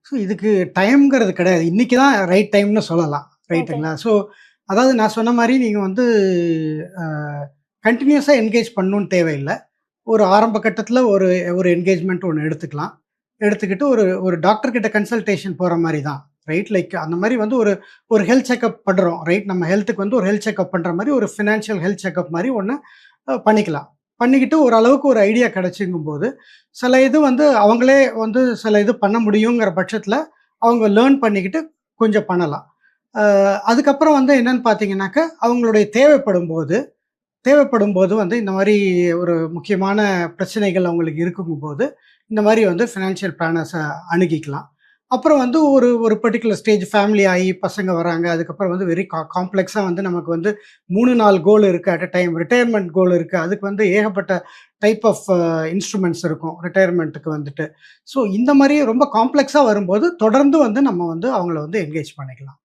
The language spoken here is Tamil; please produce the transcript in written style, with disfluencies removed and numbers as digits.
ஸோ இதுக்கு டைம்ங்கிறது கிடையாது. இன்னைக்கு தான் ரைட் டைம்னு சொல்லலாம். ஓகே. ரைட்டுங்களா? ஸோ அதாவது நான் சொன்ன மாரி நீங்க வந்து அ கன்டினியூஸா என்கேஜ் பண்ணணும்னு தேவையில்ல. ஒரு ஆரம்ப கட்டத்தில ஒரு ஒரு என்கேஜ்மென்ட் ஒண்ணு எடுத்துக்கலாம். எடுத்துக்கிட்டு ஒரு ஒரு டாக்டர் கிட்ட கன்சல்டேஷன் போற மாரி தான். ரைட். லைக் அந்த மாரி வந்து ஒரு ஒரு ஹெல்த் செக்கப் பண்றோம். ரைட். நம்ம ஹெல்த்துக்கு வந்து ஒரு ஹெல்த் செக்கப் பண்ற மாரி ஒரு ஃபினான்ஷியல் ஹெல்த் செக்கப் மாரி ஒண்ணு பண்ணிக்கலாம். பண்ணிக்கிட்டு ஓரளவுக்கு ஒரு ஐடியா கிடைச்சுங்கும்போது, சில இது வந்து அவங்களே வந்து சில இது பண்ண முடியுங்கிற பட்சத்தில, அவங்க லேர்ன் பண்ணிக்கிட்டு கொஞ்சம் பண்ணலாம். அ அதுக்கப்புறம் வந்து என்னன்னு பார்த்தீங்கன்னாக்க, அவங்களுடைய தேவைப்படும்போது வந்து இந்த மாரி ஒரு முக்கியமான பிரச்சனைகள் அவங்களுக்கு இருக்குங்கும்போது, இந்த மாரி வந்து ஃபினான்ஷியல் பிளானர்ஸ அணுகிக்கலாம். அப்புறம் வந்து ஒரு ஒரு பர்ட்டிகுலர் ஸ்டேஜ் ஃபேமிலி ஆயி பசங்க வராங்க. அதுக்கப்புறம் வந்து வெரி காம்ப்ளெக்ஸா வந்து நமக்கு வந்து 3, 4 கோல் இருக்கு அட் அ டைம். ரிட்டயர்மென்ட் கோல் இருக்கு. அதுக்கு வந்து ஏகப்பட்ட டைப் ஆஃப் இன்ஸ்ட்ருமென்ட்ஸ் இருக்கும். ரிட்டயர்மென்ட்க்கு வந்துட்டு. ஸோ இந்த மாரி ரொம்ப காம்ப்ளெக்ஸா வரும்போது, தொடர்ந்து வந்து நம்ம வந்து அவங்கள வந்து என்கேஜ் பண்ணிக்கலாம்.